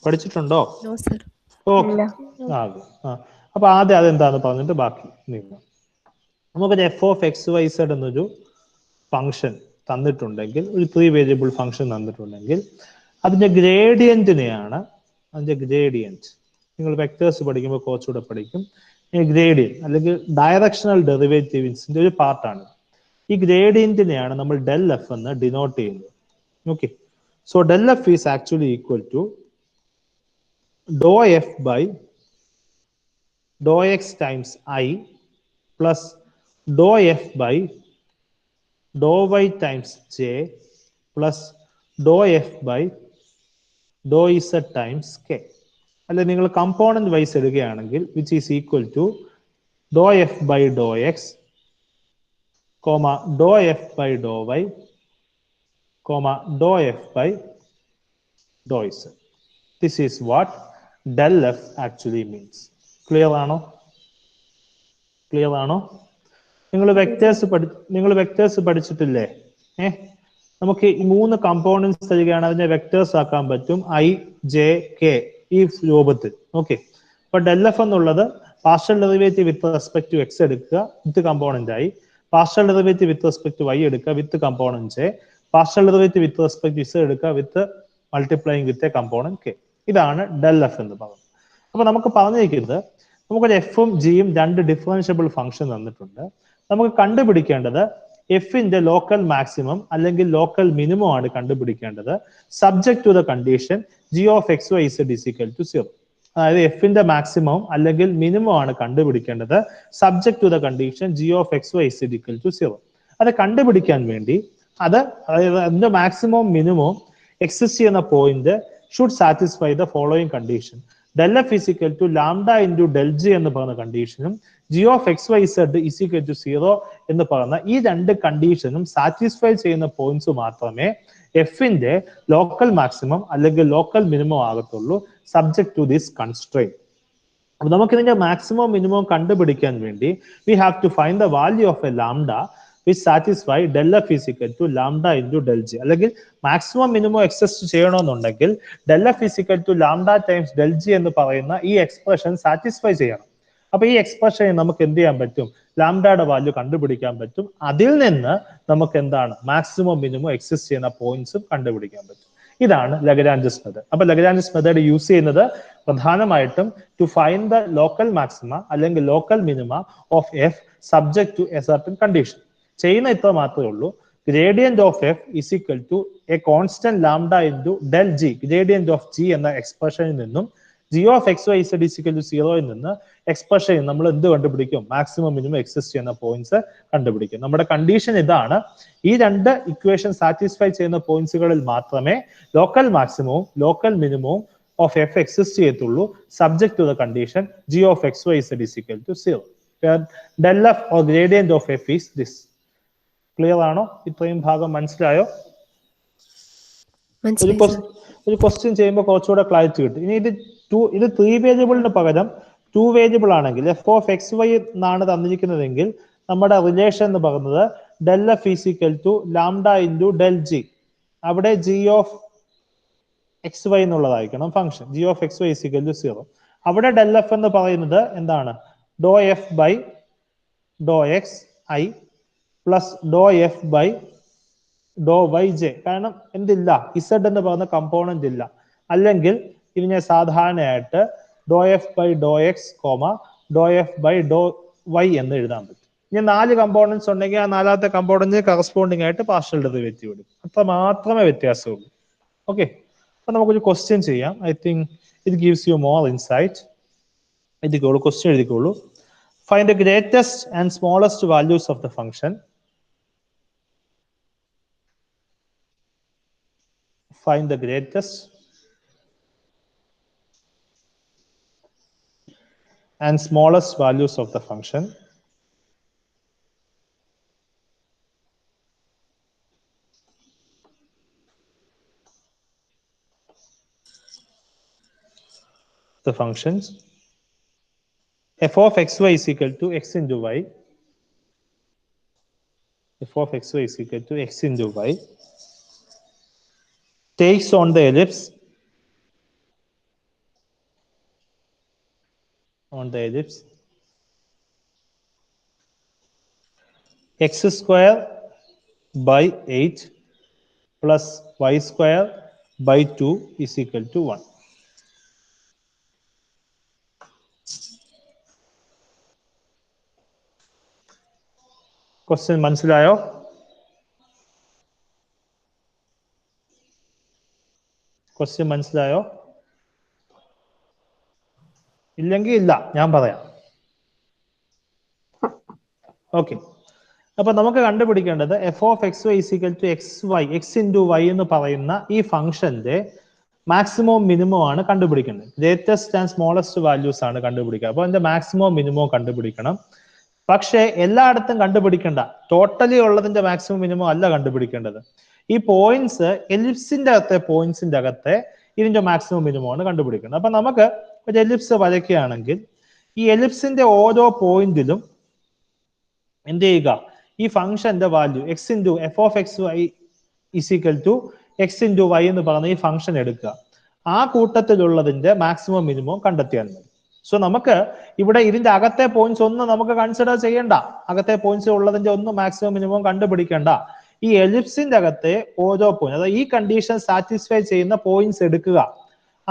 പഠിച്ചിട്ടുണ്ടോ? No, sir. ഓക്കെ. അപ്പൊ ആദ്യം അതെന്താന്ന് പറഞ്ഞിട്ട് ബാക്കി നീങ്ങാം. നമുക്കൊരു f of X y z എന്നൊരു ഫംഗ്ഷൻ തന്നിട്ടുണ്ടെങ്കിൽ, ഒരു 3 വേരിയബിൾ ഫംഗ്ഷൻ തന്നിട്ടുണ്ടെങ്കിൽ അതിന്റെ ഗ്രേഡിയന്റിനെയാണ്, നിങ്ങൾ വെക്ടേഴ്സ് പഠിക്കുമ്പോൾ കുറച്ചുകൂടെ പഠിക്കും, ഗ്രേഡിയന്റ് അല്ലെങ്കിൽ ഡയറക്ഷണൽ ഡെറിവേറ്റീവ്സിന്റെ ഒരു പാർട്ടാണ്. ഈ ഗ്രേഡിയന്റിനെയാണ് നമ്മൾ ഡെൽ എഫ് എന്ന് ഡിനോട്ട് ചെയ്യുന്നത്. Okay, so del F is actually equal to dou F by Dr x times i plus doh f by Dr y times j plus doh f by Dr z times k. അല്ലെ, നിങ്ങൾ കമ്പോണന്റ് വൈസ് എടുക്കുകയാണെങ്കിൽ which is equal to dou F by Dr X comma doh f by Dr y comma doh f by Dr z. This is what del F actually means. Clear ആണോ? നിങ്ങൾ വെക്ടേഴ്സ് പഠിച്ചിട്ടില്ലേ? നമുക്ക് ഈ 3 കമ്പോണൻസ് തരികയാണ്, അതിനെ വെക്ടേഴ്സ് ആക്കാൻ പറ്റും ഐ ജെ കെ ഈ രൂപത്തിൽ. ഓക്കെ, അപ്പൊ ഡെൽ എഫ് എന്നുള്ളത് partial derivative with respect to X എടുക്കുക വിത്ത് കമ്പോണന്റ് ആയി, partial derivative with respect to Y എടുക്കുക with component J, partial derivative with respect to Z എടുക്കുക with multiplying with a component K. ഇതാണ് ഡെൽ എഫ് എന്ന് പറയുന്നത്. അപ്പൊ നമുക്ക് പറഞ്ഞിരിക്കുന്നത്, നമുക്കൊരു എഫും ജിയും 2 ഡിഫറൻഷ്യബിൾ ഫംഗ്ഷൻ തന്നിട്ടുണ്ട്. നമുക്ക് കണ്ടുപിടിക്കേണ്ടത് എഫിന്റെ ലോക്കൽ മാക്സിമം അല്ലെങ്കിൽ ലോക്കൽ മിനിമം ആണ് കണ്ടുപിടിക്കേണ്ടത്, subject to the condition G of X Y Z is equal to 0. അതായത് എഫിന്റെ മാക്സിമം അല്ലെങ്കിൽ മിനിമം ആണ് കണ്ടുപിടിക്കേണ്ടത്, subject to the condition G of X Y z equal to 0. അത് കണ്ടുപിടിക്കാൻ വേണ്ടി അതായത് അതിന്റെ മാക്സിമം മിനിമം എക്സിസ്റ്റ് ചെയ്യുന്ന point should satisfy the following condition. Del F is equal to lambda into del g എന്ന് പറയുന്ന കണ്ടീഷനും G of X y z is equal to 0 എന്ന് പറയുന്ന ഈ 2 കണ്ടീഷനും സാറ്റിസ്ഫൈ ചെയ്യുന്ന പോയിന്റ്സ് മാത്രമേ എഫിന്റെ ലോക്കൽ മാക്സിമം അല്ലെങ്കിൽ ലോക്കൽ മിനിമം ആകത്തുള്ളൂ, സബ്ജക്ട് ടു ദിസ് കൺസ്ട്രെയിന്റ്. അപ്പൊ നമുക്ക് ഇതിന്റെ മാക്സിമം മിനിമം കണ്ടുപിടിക്കാൻ വേണ്ടി we have to find the value of a lambda which satisfy del f is equal to lambda into del g. അല്ലെങ്കിൽ മാക്സിമം മിനിമം എക്സിസ്റ്റ് ചെയ്യണമെന്നുണ്ടെങ്കിൽ del f is equal to lambda times del g എന്ന് പറയുന്ന ഈ എക്സ്പ്രഷൻ സാറ്റിസ്ഫൈ ചെയ്യണം. അപ്പൊ ഈ എക്സ്പ്രഷൻ നമുക്ക് എന്ത് ചെയ്യാൻ പറ്റും? ലാംഡയുടെ വാല്യൂ കണ്ടുപിടിക്കാൻ പറ്റും. അതിൽ നിന്ന് നമുക്ക് എന്താണ് മാക്സിമം മിനിമം എക്സിസ്റ്റ് ചെയ്യുന്ന പോയിന്റ്സും കണ്ടുപിടിക്കാൻ പറ്റും. ഇതാണ് ലഗ്രാഞ്ചസ് മെത്തേഡ്. അപ്പൊ ലഗ്രാഞ്ചസ് മെത്തേഡ് യൂസ് ചെയ്യുന്നത് പ്രധാനമായിട്ടും to find the local maxima അല്ലെങ്കിൽ local minima of F subject to a certain condition. ചെയ്യുന്ന ഇത്ര മാത്രമേ ഉള്ളൂ. Gradient of F is equal to a constant lambda into del G, gradient of G എന്ന എക്സ്പ്രഷനിൽ നിന്നും G of X Y Z is equal to 0 നിന്ന് എക്സ്പ്രഷൻ നമ്മൾ എന്ത് കണ്ടുപിടിക്കും? മാക്സിമം മിനിമം എക്സിസ്റ്റ് ചെയ്യുന്ന പോയിന്റ്സ് കണ്ടുപിടിക്കും. നമ്മുടെ കണ്ടീഷൻ ഇതാണ്, ഈ 2 ഇക്വേഷൻ സാറ്റിസ്ഫൈ ചെയ്യുന്ന പോയിന്റ്സുകളിൽ മാത്രമേ ലോക്കൽ മാക്സിമവും ലോക്കൽ മിനിമവും ഓഫ് എഫ് എക്സിസ്റ്റ് ചെയ്യത്തുള്ളൂ, subject to the condition G of X Y Z is equal to 0. Del f or gradient of f is this. ക്ലിയർ ആണോ? ഇത്രയും ഭാഗം മനസ്സിലായോ? ഒരു ക്വസ്റ്റ്യൻ ചെയ്യുമ്പോൾ കുറച്ചുകൂടെ ക്ലാരിറ്റി കിട്ടും. ഇനി ഇത് 3 വേരിയബിളിന് പകരം 2 വേരിയബിൾ ആണെങ്കിൽ എഫ് ഓഫ് എക്സ് വൈ എന്നാണ് തന്നിരിക്കുന്നതെങ്കിൽ നമ്മുടെ റിലേഷൻ എന്ന് പറയുന്നത് del F is equal to lambda into del G. അവിടെ ജി ഓഫ് എക്സ് വൈ എന്നുള്ളതായിരിക്കണം function. G of X Y is equal to 0. അവിടെ ഡെൽ എഫ് എന്ന് പറയുന്നത് എന്താണ്? dou f by dou x I plus dou f by dou y j. കാരണം എന്തില്ല, ഇസഡ് എന്ന് പറയുന്ന കമ്പോണന്റ് ഇല്ല. അല്ലെങ്കിൽ ഇതിനെ സാധാരണയായിട്ട് doh F by Dr X comma doh f by Dr Y എന്ന് എഴുതാൻ പറ്റും. ഇനി 4 കമ്പോണൻസ് ഉണ്ടെങ്കിൽ ആ 4ാമത്തെ കമ്പോണന്റ് കറസ്പോണ്ടിങ് ആയിട്ട് പാർഷ്യൽ ഡെറിവേറ്റീവ് എടുക്കും. അത്ര മാത്രമേ വ്യത്യാസമുള്ളൂ. ഓക്കെ, അപ്പൊ നമുക്കൊരു ക്വസ്റ്റ്യൻ ചെയ്യാം. I think it gives you more insight. എഴുതിക്കോളൂ, ക്വസ്റ്റ്യൻ എഴുതിക്കോളൂ. Find the greatest and smallest values of the function. Find the greatest and smallest values of the function. The functions f of xy is equal to x into y. F of xy is equal to x into y takes on the ellipse x square by 8 plus y square by 2 is equal to 1. Question മനസ്സിലായോ? ക്വസ്റ്റ്യൻ മനസ്സിലായോ? ഇല്ലെങ്കിൽ ഇല്ല, ഞാൻ പറയാം. ഓക്കെ, അപ്പൊ നമുക്ക് കണ്ടുപിടിക്കേണ്ടത് f of X y equal to x y x into y എന്ന് പറയുന്ന ഈ ഫംഗ്ഷന്റെ മാക്സിമം മിനിമം ആണ് കണ്ടുപിടിക്കേണ്ടത്. ഗ്രേറ്റസ്റ്റ് ആൻഡ് സ്മോളസ്റ്റ് വാല്യൂസ് ആണ് കണ്ടുപിടിക്കുക. അപ്പൊ അതിന്റെ മാക്സിമം മിനിമം കണ്ടുപിടിക്കണം. പക്ഷേ എല്ലായിടത്തും കണ്ടുപിടിക്കേണ്ട, ടോട്ടലി ഉള്ളതിന്റെ മാക്സിമം മിനിമം അല്ല കണ്ടുപിടിക്കേണ്ടത്. ഈ പോയിന്റ്സ് എലിപ്സിന്റെ അകത്തെ ഇതിന്റെ മാക്സിമം മിനിമം ആണ് കണ്ടുപിടിക്കേണ്ടത്. അപ്പൊ നമുക്ക് ഒരു എലിപ്സ് വരയ്ക്കുകയാണെങ്കിൽ ഈ എലിപ്സിന്റെ ഓരോ പോയിന്റിലും എന്ത് ചെയ്യുക, ഈ ഫംഗ്ഷന്റെ value x into f of X y is equal to X into y എന്ന് പറയുന്ന ഈ ഫംഗ്ഷൻ എടുക്കുക. ആ കൂട്ടത്തിലുള്ളതിന്റെ മാക്സിമം മിനിമം കണ്ടെത്തിയാൽ മതി. സോ നമുക്ക് ഇവിടെ ഇതിന്റെ അകത്തെ പോയിന്റ്സ് ഒന്നും നമുക്ക് കൺസിഡർ ചെയ്യണ്ട. അകത്തെ പോയിന്റ്സ് ഉള്ളതിന്റെ ഒന്നും മാക്സിമം മിനിമം കണ്ടുപിടിക്കേണ്ട. ഈ എലിപ്സിന്റെ അകത്തെ ഓരോ പോയിന്റ്, അതായത് ഈ കണ്ടീഷൻ സാറ്റിസ്ഫൈ ചെയ്യുന്ന പോയിന്റ്സ് എടുക്കുക.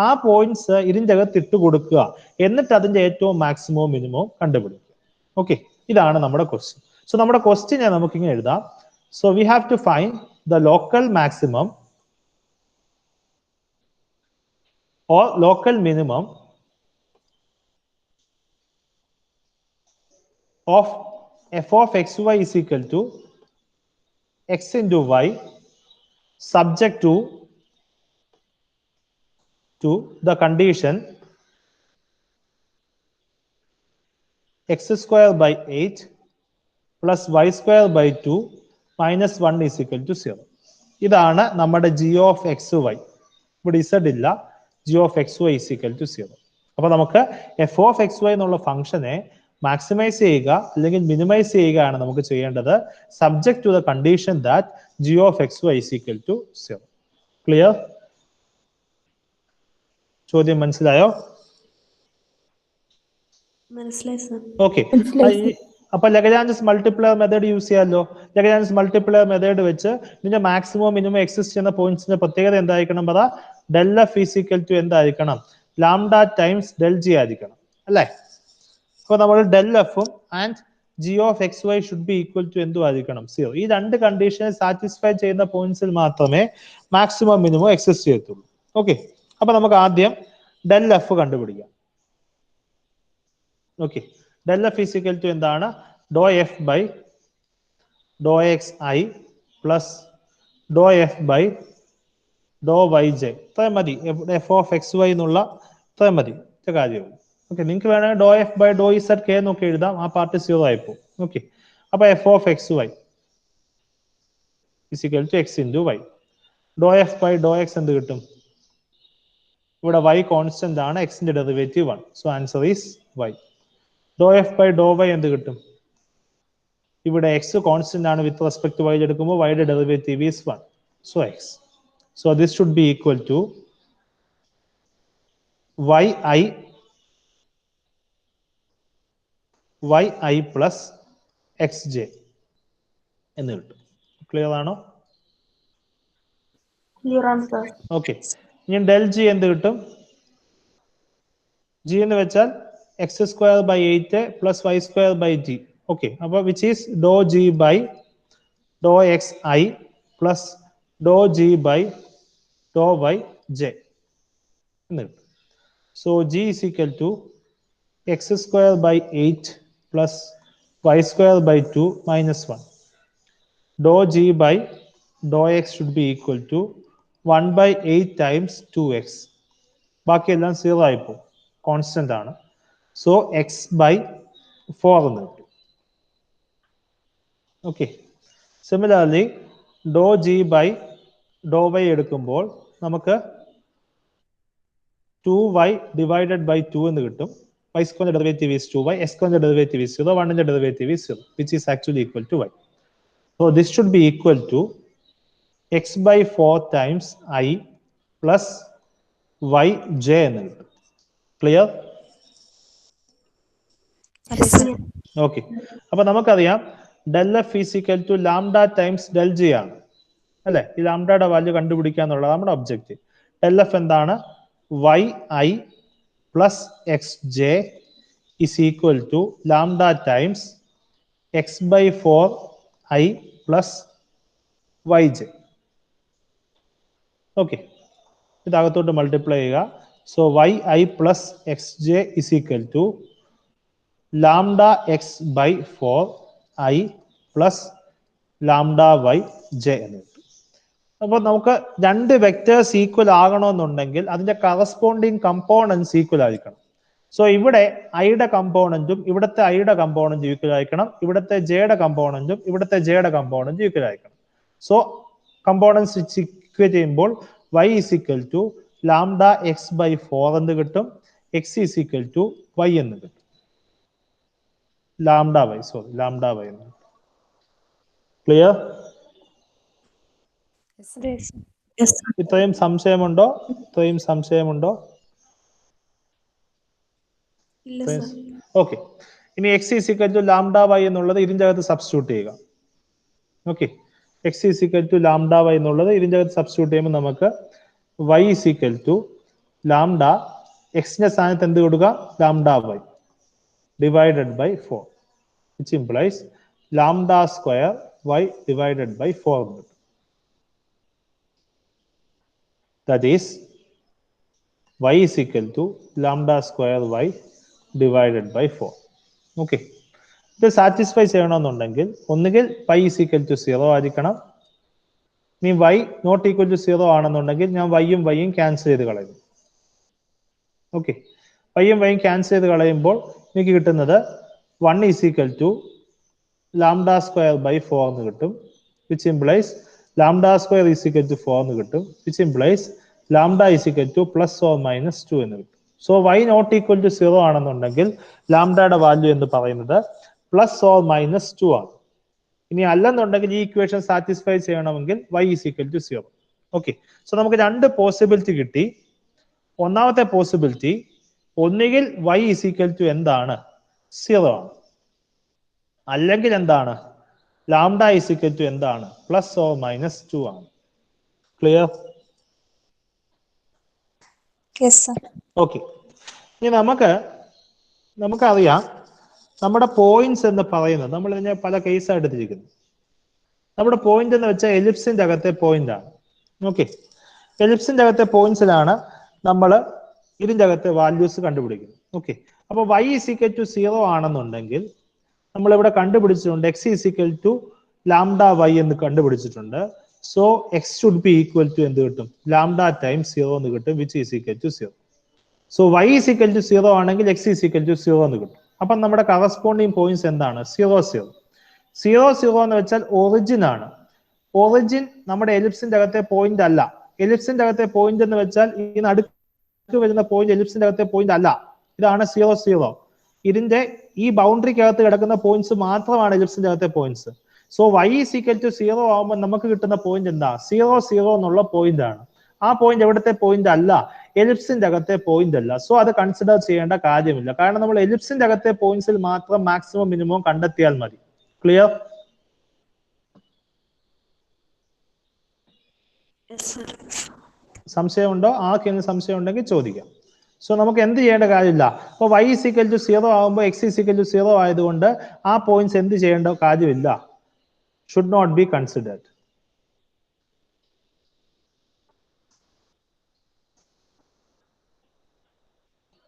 ആ പോയിന്റ്സ് ഇതിന്റെ അകത്ത് ഇട്ട് കൊടുക്കുക. എന്നിട്ട് അതിന്റെ ഏറ്റവും മാക്സിമവും മിനിമവും കണ്ടുപിടിക്കുക. ഓക്കെ, ഇതാണ് നമ്മുടെ ക്വസ്റ്റ്യൻ. സോ നമ്മുടെ ക്വസ്റ്റ്യനെ നമുക്ക് ഇങ്ങനെ എഴുതാം. So we have to find the local maximum or local minimum of f of xy is equal to x into y subject to the condition x square by 8 plus y square by 2 minus 1 is equal to 0. ഇതാണ് നമ്മുടെ g of xy. ഇവിടെ z ഇല്ല. g of xy is equal to 0. അപ്പൊ നമുക്ക് f of xy എന്നുള്ള ഫംഗ്ഷനെ മാക്സിമൈസ് ചെയ്യുക അല്ലെങ്കിൽ മിനിമൈസ് ചെയ്യുകയാണ് നമുക്ക് ചെയ്യേണ്ടത്, subject to the condition that g of xy is equal to 0. Clear? ചോദ്യം മനസ്സിലായോ? ഓക്കെ, അപ്പൊ ലഗ്രാഞ്ചസ് മൾട്ടിപ്ലയർ മെത്തേഡ് യൂസ് ചെയ്യാമല്ലോ. ലഗ്രാഞ്ചസ് മൾട്ടിപ്ലയർ മെത്തേഡ് വെച്ച് ഇതിന്റെ മാക്സിമം മിനിമം എക്സിസ്റ്റ് ചെയ്യുന്ന പോയിന്റ്സിന്റെ പ്രത്യേകത എന്തായിരിക്കണം പറ? Del F is equal to എന്തായിരിക്കണം? ലാംഡ ടൈംസ് ഡെൽ ജി ആയിരിക്കണം അല്ലേ? അപ്പൊ നമ്മൾ ഡെൽ എഫും and g of X y should be equal to എന്തും ആയിരിക്കണം? 0. ഈ രണ്ട് കണ്ടീഷനെ സാറ്റിസ്ഫൈ ചെയ്യുന്ന പോയിന്റ്സിൽ മാത്രമേ മാക്സിമം മിനിമം എക്സിസ്റ്റ് ചെയ്യത്തുള്ളൂ. ഓക്കെ, അപ്പൊ നമുക്ക് ആദ്യം ഡെൽ എഫ് കണ്ടുപിടിക്കാം. Okay, del F is equal to എന്താണ്? Doh F by Dr X I plus doh f by Dr Y J. ഇത്രയും മതി. എഫ് ഓഫ് എക്സ് വൈ എന്നുള്ള ഇത്രയും മതി, കാര്യമുള്ളൂ. ഓക്കെ, നിങ്ങൾക്ക് വേണമെങ്കിൽ doh F by Dr Z K എന്നൊക്കെ എഴുതാം. ആ പാർട്ട് 0 ആയിപ്പോ. ഓക്കെ, അപ്പൊ F of X Y is equal to X into Y. Doh F by Dr X എന്ത് കിട്ടും? ഇവിടെ y കോൺസ്റ്റന്റ് ആണ്, എക്സിന്റെ derivative 1. So answer is y. Doh F by Dr Y എന്ത് കിട്ടും? ഇവിടെ എക്സ് കോൺസ്റ്റന്റ് ആണ്, വിത്ത് റെസ്പെക്ട് ടു y എടുക്കുമ്പോൾ y derivative is 1. So X. So this should be equal to yi yi plus xj എന്ന് കിട്ടും. ക്ലിയർ ആണോ? Clear ആണ് sir. ഓക്കെ. ഇനി ഡെൽ ജി എന്ത് കിട്ടും? ജി എന്ന് വെച്ചാൽ X square by 8 plus Y square by G. Okay, അപ്പൊ which is doh G by Dr X I plus doh G by Dr Y J എന്ന് കിട്ടും. So G is equal to X square by 8 plus Y square by 2 minus 1. Doh G by Dr X should be equal to 1 by 8 times 2x. ബാക്കിയെല്ലാം 0 ആയിപ്പോ, കോൺസ്റ്റന്റ് ആണ്. സോ എക്സ് ബൈ 4 എന്ന് കിട്ടും. Okay, similarly dou G by Dr y എടുക്കുമ്പോൾ നമുക്ക് 2y ഡിവൈഡഡ് ബൈ 2 എന്ന് കിട്ടും. y സ്ക്വയറിന്റെ ഡെറിവേറ്റീവ് ഈസ് 2y, x സ്ക്വയറിന്റെ ഡെറിവേറ്റീവ് ഈസ് 0, 1ന്റെ derivative is 0, which is actually equal to y. So this should be equal to x by 4 times I plus yj എന്ന് കിട്ടും. ക്ലിയർ? ഓക്കെ, അപ്പൊ നമുക്കറിയാം del F is equal to lambda times del g ആണ് അല്ലെ? ഈ ലാംഡയുടെ വാല്യൂ കണ്ടുപിടിക്കുക എന്നുള്ളത് നമ്മുടെ ഒബ്ജക്റ്റീവ്. ഡെൽ എഫ് എന്താണ്? yi plus xj is equal to lambda times x by 4 I plus yj. Okay, ഇതകത്തോട്ട് മൾട്ടിപ്ലൈ ചെയ്യുക. So yi plus X J is equal to lambda X by 4 I plus lambda Y J എന്ന് കിട്ടും. അപ്പോൾ നമുക്ക് രണ്ട് വെക്ടേഴ്സ് ഈക്വൽ ആകണമെന്നുണ്ടെങ്കിൽ അതിന്റെ കറസ്പോണ്ടിങ് കമ്പോണൻസ് ഈക്വൽ ആയിരിക്കണം. സോ ഇവിടെ ഐയുടെ കമ്പോണന്റും ഇവിടുത്തെ ഐയുടെ കമ്പോണന്റും ഈക്വൽ ആയിരിക്കണം, ഇവിടുത്തെ ജെയുടെ കമ്പോണന്റും ഇവിടുത്തെ ജെയുടെ കമ്പോണന്റും ഈക്വൽ ആയിരിക്കണം. സോ കമ്പോണൻസ് ഇക്വേറ്റ് ചെയ്യുമ്പോൾ y is equal to lambda x by 4 എന്ന് കിട്ടും, x is equal to y എന്ന് കിട്ടും. ലാംഡ y എന്ന്. ക്ലിയർ? ഇത്രയും സംശയമുണ്ടോ? ഓക്കെ, ഇനി x is equal to lambda y എന്നുള്ളത് ഇതിന്റെ അകത്ത് സബ്സ്റ്റിറ്റ്യൂട്ട് ചെയ്യുക. Okay, x is equal to lambda y എന്നുള്ളത് ഇതിന്റെ അകത്ത് സബ്സ്റ്റിറ്റ്യൂട്ട് ചെയ്യുമ്പോൾ നമുക്ക് y is equal to lambda എക്സിന്റെ സ്ഥാനത്ത് എന്ത് കൊടുക്കുക? Lambda y divided by 4, which implies lambda square y divided by 4. That is y is equal to lambda square y divided by 4. Okay, ഇത് സാറ്റിസ്ഫൈ ചെയ്യണമെന്നുണ്ടെങ്കിൽ ഒന്നുകിൽ y is equal to 0 ആയിരിക്കണം. ഇനി y നോട്ട് ഈക്വൽ ടു 0 ആണെന്നുണ്ടെങ്കിൽ ഞാൻ y-യും ക്യാൻസൽ ചെയ്ത് കളയും. ഓക്കെ, y-യും ക്യാൻസൽ ചെയ്ത് കളയുമ്പോൾ എനിക്ക് കിട്ടുന്നത് 1 is equal to lambda square by 4 എന്ന് കിട്ടും, which implies lambda square is equal to 4 എന്ന് കിട്ടും, which implies lambda is equal to plus or minus 2 എന്ന് കിട്ടും. So y not equal to 0 ആണെന്നുണ്ടെങ്കിൽ ലാംഡയുടെ വാല്യൂ എന്ന് പറയുന്നത് പ്ലസ് ഓർ മൈനസ് 2 ആണ്. ഇനി അല്ലെന്നുണ്ടെങ്കിൽ ഈ ഇക്വേഷൻ സാറ്റിസ്ഫൈ ചെയ്യണമെങ്കിൽ y is equal to 0. Okay, so നമുക്ക് രണ്ട് പോസിബിലിറ്റി കിട്ടി. ഒന്നാമത്തെ പോസിബിലിറ്റി ഒന്നുകിൽ y is equal to എന്താണ്? 0 ആണ്, അല്ലെങ്കിൽ എന്താണ്? ലാംഡ is equal to എന്താണ്? പ്ലസ് ഓർ മൈനസ് 2 ആണ്. ക്ലിയർ? ഓക്കെ, ഇനി നമുക്കറിയാം നമ്മുടെ പോയിന്റ്സ് എന്ന് പറയുന്നത്, നമ്മൾ ഇതിനെ പല കേസായിട്ട് എടുത്തിരിക്കുന്നു. നമ്മുടെ പോയിന്റ് എന്ന് വെച്ചാൽ എലിപ്സിന്റെ അകത്തെ പോയിന്റ് ആണ്. ഓക്കെ, എലിപ്സിന്റെ അകത്തെ പോയിന്റ്സിലാണ് നമ്മൾ ഇതിന്റെ അകത്തെ വാല്യൂസ് കണ്ടുപിടിക്കുന്നത്. ഓക്കെ, അപ്പൊ y is equal to 0 ആണെന്നുണ്ടെങ്കിൽ നമ്മൾ ഇവിടെ കണ്ടുപിടിച്ചിട്ടുണ്ട് x is equal to lambda y എന്ന് കണ്ടുപിടിച്ചിട്ടുണ്ട്. So x should be equal to എന്ത് കിട്ടും? ലാംഡ ടൈംസ് 0 എന്ന് കിട്ടും, which is equal to 0. So y is equal to 0 ആണെങ്കിൽ x is equal to 0 എന്ന് കിട്ടും. അപ്പം നമ്മുടെ കറസ്പോണ്ടിങ് പോയിന്റ്സ് എന്താണ്? 0 0. 0 0 എന്ന് വെച്ചാൽ ഒറിജിൻ ആണ്. ഒറിജിൻ നമ്മുടെ എലിപ്സിന്റെ അകത്തെ പോയിന്റ് അല്ല. എലിപ്സിന്റെ അകത്തെ പോയിന്റ് എന്ന് വെച്ചാൽ ഈ നടുക്ക് വരുന്ന പോയിന്റ് എലിപ്സിന്റെ അകത്തെ പോയിന്റ് അല്ല. ഇതാണ് 0 0. ഇതിന്റെ ഈ ബൗണ്ടറിക്കകത്ത് കിടക്കുന്ന പോയിന്റ്സ് മാത്രമാണ് എലിപ്സിന്റെ അകത്തെ points. So y is equal to 0 ആവുമ്പോൾ നമുക്ക് കിട്ടുന്ന പോയിന്റ് എന്താ? 0 0 എന്നുള്ള പോയിന്റ് ആണ്. ആ പോയിന്റ് എവിടുത്തെ പോയിന്റ് അല്ല? എലിപ്സിന്റെ അകത്തെ പോയിന്റ് അല്ല. സോ അത് കൺസിഡർ ചെയ്യേണ്ട കാര്യമില്ല. കാരണം നമ്മൾ എലിപ്സിന്റെ അകത്തെ പോയിന്റ്സിൽ മാത്രം മാക്സിമം മിനിമം കണ്ടെത്തിയാൽ മതി. ക്ലിയർ? സംശയമുണ്ടോ? ആർക്കെങ്കിലും സംശയം ഉണ്ടെങ്കിൽ ചോദിക്കാം. സോ നമുക്ക് എന്ത് ചെയ്യേണ്ട കാര്യമില്ല. അപ്പോൾ y = 0 ആകുമ്പോൾ x = 0 ആയതുകൊണ്ട് ആ പോയിന്റ്സ് എന്ത് ചെയ്യേണ്ട കാര്യമില്ല. Should not be considered.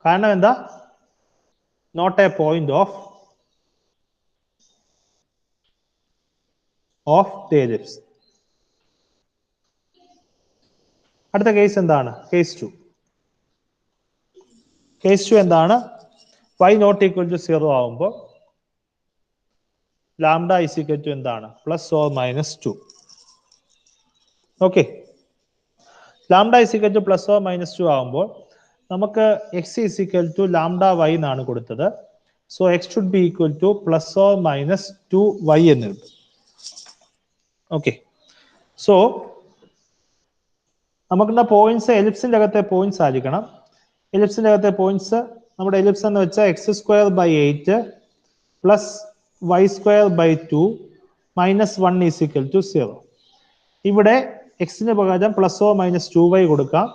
കാരണം എന്താ? Not a point of the ellipse. അടുത്ത കേസ് എന്താണ്? കേസ് 2. കേസ് 2 എന്താണ്? y ≠ 0 ആകുമ്പോൾ ലാംഡ = എന്താണ്? +or-2. ഓക്കെ, ലാംഡ = +or-2 ആകുമ്പോൾ നമുക്ക് x = λy എന്നാണ് കൊടുത്തത്. So x should be equal to +or-2y എന്ന് കിട്ടും. ഓക്കെ, സോ നമുക്കുള്ള പോയിന്റ്സ് എലിപ്സിന്റെ അകത്തെ പോയിന്റ്സ് ആയിരിക്കണം. എലിപ്സിന്റെ അകത്തെ പോയിന്റ്സ് നമ്മുടെ എലിപ്സ് എന്ന് വെച്ചാൽ x² / 8 + y² / 2 - 1 = 0. ഇവിടെ എക്സിന് പകരം +or-2y കൊടുക്കാം.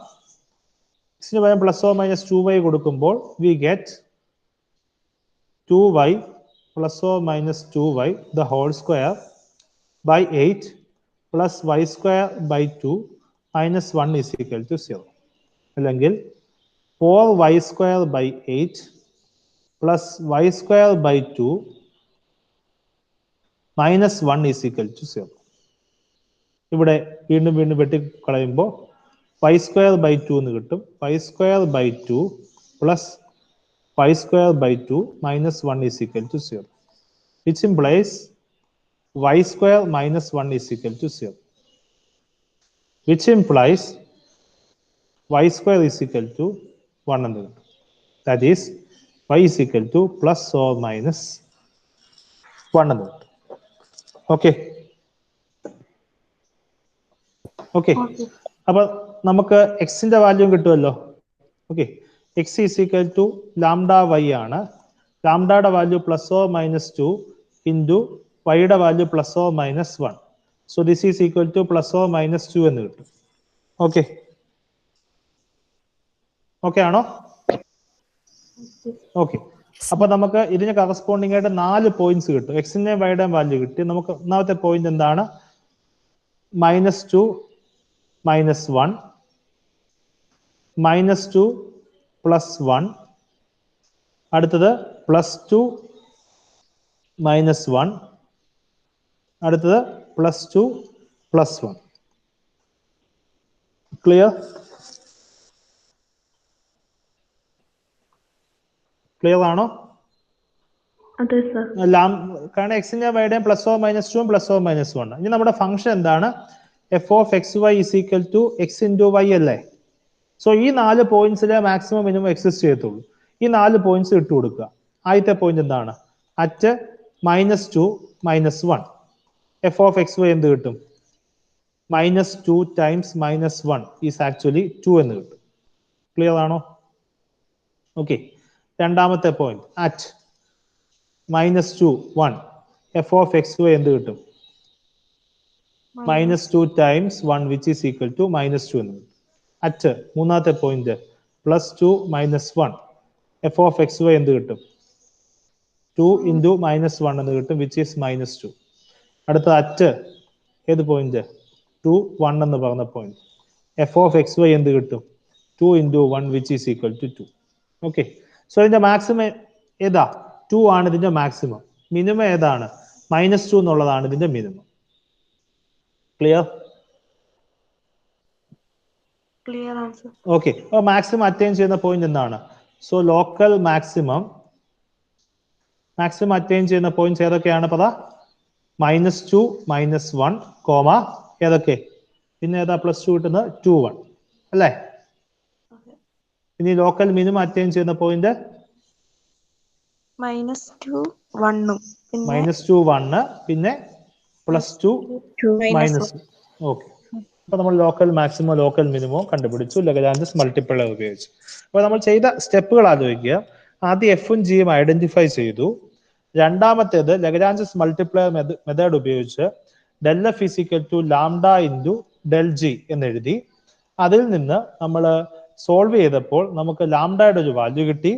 എക്സിന് പകരം +or-2y കൊടുക്കുമ്പോൾ we get 2y +or-2y the whole square by 8 + y² / 2 - 1 = 0. അല്ലെങ്കിൽ 4y² / 8 + y² / 2 - 1 = 0. ഇവിടെ വീണ്ടും വെട്ടിക്കളയുമ്പോൾ y² / 2 എന്ന് കിട്ടും. y² / 2 + y² / 2 - 1 = 0, which implies y² - 1 = 0, which implies y² = 1 എന്ന് കിട്ടും. That is y = +or-1 എന്ന് കിട്ടും. ഓക്കെ ഓക്കെ, അപ്പൊ നമുക്ക് എക്സിന്റെ വാല്യൂ കിട്ടുമല്ലോ. ഓക്കെ, x = λy ആണ്. ലാംഡയുടെ വാല്യൂ +or-2 ഇൻറ്റു വൈയുടെ value +or-1. So this is equal to +or-2 എന്ന് കിട്ടും. ഓക്കെ, ഓക്കെ ആണോ? ഓക്കെ, അപ്പൊ നമുക്ക് ഇതിന് കറസ്പോണ്ടിങ് ആയിട്ട് 4 പോയിന്റ്സ് കിട്ടും. എക്സിന്റെയും വൈയുടെയും വാല്യൂ കിട്ടി. നമുക്ക് ഒന്നാമത്തെ പോയിന്റ് എന്താണ്? -2 - 1 -2 + 1. അടുത്തത് +2 - 1. അടുത്തത് +2 + 1. ക്ലിയർ? ക്ലിയർ ആണോ? കാരണം എക്സിന്റെ വൈയുടെയും +or-2 +or-1. ഇനി നമ്മുടെ ഫംഗ്ഷൻ എന്താണ്? f(x(y) = x × y അല്ലേ? സോ ഈ 4 പോയിന്റ്സിലെ മാക്സിമം മിനിമം എക്സിസ്റ്റ് ചെയ്യത്തുള്ളൂ. ഈ 4 പോയിന്റ്സ് ഇട്ട് കൊടുക്കുക. ആദ്യത്തെ പോയിന്റ് എന്താണ്? അറ്റ് -2 - 1. f(x(y) എന്ത് കിട്ടും? -2 × -1 ഈസ് ആക്ച്വലി 2 എന്ന് കിട്ടും. ക്ലിയർ ആണോ? ഓക്കെ, രണ്ടാമത്തെ പോയിന്റ് അറ്റ് -2 - 1. f(x(y) എന്ത് കിട്ടും? -2 × 1 which is equal to -2 എന്ന് കിട്ടും. അറ്റ് മൂന്നാമത്തെ പോയിന്റ് +2 - 1. f(x(y) എന്ത് കിട്ടും? 2 × -1 എന്ന് കിട്ടും, which is -2. അടുത്ത അറ്റ് ഏത് പോയിന്റ്? 2 1 എന്ന് പറഞ്ഞ പോയിന്റ്. f(x(y) എന്ത് കിട്ടും? 2 × 1 which is equal to 2. Okay, so ഇതിന്റെ മാക്സിമം ഏതാ? 2 ആണ് ഇതിന്റെ മാക്സിമം. മിനിമം ഏതാണ്? -2 എന്നുള്ളതാണ് ഇതിന്റെ മിനിമം. ക്ലിയർ? ഓക്കെ, അപ്പോൾ മാക്സിമം അറ്റൈൻ ചെയ്യുന്ന പോയിന്റ് എന്താണ്? സോ ലോക്കൽ മാക്സിമം അറ്റൈൻ ചെയ്യുന്ന പോയിന്റ്സ് ഏതൊക്കെയാണ്? പറ. -2 - 1, ഏതൊക്കെ? പിന്നെ ഏതാ +2 കിട്ടുന്നത്? 2 1 അല്ലേ? ഇനി ലോക്കൽ മിനിമം അറ്റൈൻ ചെയ്യുന്ന പോയിന്റ് -2 1 -2 1, പിന്നെ +2 - ഓക്കെ, അപ്പോൾ നമ്മൾ ലോക്കൽ മാക്സിമം ലോക്കൽ മിനിമം കണ്ടുപിടിച്ചു ലഗ്രാഞ്ചസ് മൾട്ടിപ്ലയർ ഉപയോഗിച്ച്. അപ്പോൾ നമ്മൾ ചെയ്ത സ്റ്റെപ്പുകൾ ആലോചിക്കുക. ആദ്യം എഫും ജിയും ഐഡന്റിഫൈ ചെയ്തു. രണ്ടാമത്തേത് ലഗ്രാഞ്ചസ് മൾട്ടിപ്ലയർ മെത്തേഡ് ഉപയോഗിച്ച് del F is equal to lambda into del G എന്നെഴുതി. അതിൽ നിന്ന് നമ്മൾ സോൾവ് ചെയ്തപ്പോൾ നമുക്ക് ലാംഡയുടെ ഒരു വാല്യൂ കിട്ടി.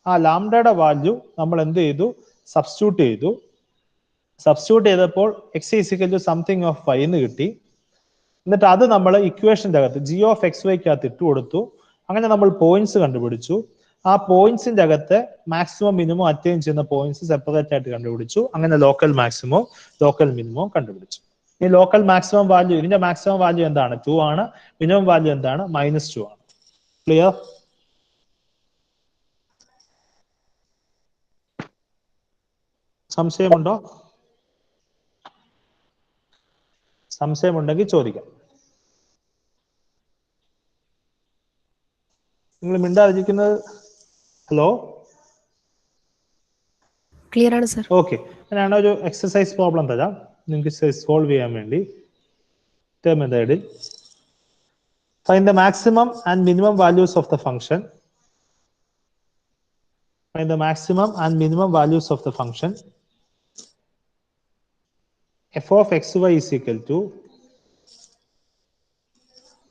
ആ ലാംഡയുടെ വാല്യൂ നമ്മൾ എന്ത് ചെയ്തു? സബ്സ്റ്റിറ്റ്യൂട്ട് ചെയ്തു. സബ്സ്റ്റിറ്റ്യൂട്ട് ചെയ്തപ്പോൾ x is equal to something of y എന്ന് കിട്ടി. എന്നിട്ട് അത് നമ്മൾ ഇക്വേഷൻ്റെ അകത്ത് ജി ഓഫ് എക്സ് വൈക്കകത്ത് ഇട്ട് കൊടുത്തു. അങ്ങനെ നമ്മൾ പോയിന്റ്സ് കണ്ടുപിടിച്ചു. ആ പോയിന്റ്സിന്റെ അകത്ത് മാക്സിമം മിനിമം അറ്റൈൻ ചെയ്യുന്ന പോയിന്റ്സ് സെപ്പറേറ്റ് ആയിട്ട് കണ്ടുപിടിച്ചു. അങ്ങനെ ലോക്കൽ മാക്സിമം ലോക്കൽ മിനിമം കണ്ടുപിടിച്ചു. ഈ ലോക്കൽ മാക്സിമം വാല്യൂ, ഇതിന്റെ മാക്സിമം വാല്യൂ എന്താണ്? 2 ആണ്. മിനിമം വാല്യൂ എന്താണ്? -2 ആണ്. ക്ലിയർ? സംശയമുണ്ടോ? സംശയമുണ്ടെങ്കിൽ ചോദിക്കാം. നിങ്ങൾ മിണ്ടാതിരിക്കുന്നത്. ഹലോ, ക്ലിയർ ആണ് സർ. ഓക്കെ, ഞാൻ ഒരു എക്സസൈസ് പ്രോബ്ലം തരാം നിങ്ങൾക്ക് സോൾവ് ചെയ്യാൻ വേണ്ടി. മെത്തേഡിൽ find the maximum and minimum values of the function. Find the maximum and minimum values of the function f of xy is equal to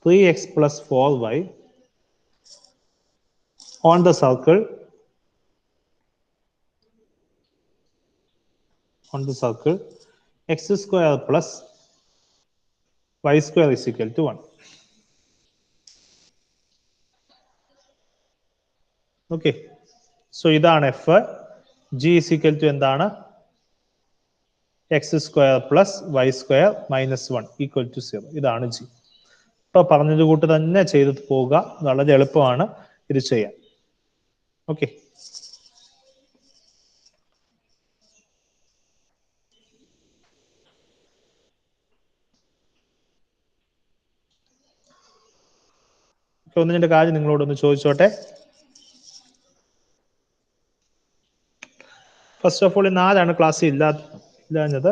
3x plus 4y on the circle x square plus y square is equal to 1. Okay, so ഇതാണ് F. G is equal to എന്താണ്? X square plus Y square minus 1 equal to 0. ഇതാണ് ജി. ഇപ്പൊ പറഞ്ഞത് കൂട്ട് തന്നെ ചെയ്ത് പോവുക. വളരെ എളുപ്പമാണ് ഇത് ചെയ്യാൻ. ഓക്കെ, ഒന്ന് രണ്ട് കാര്യം നിങ്ങളോടൊന്ന് ചോദിച്ചോട്ടെ. ഫസ്റ്റ് ഓഫ് ഓൾ ഇന്ന് ആരാണ് ക്ലാസ്സിൽ ഇല്ലാഞ്ഞത്?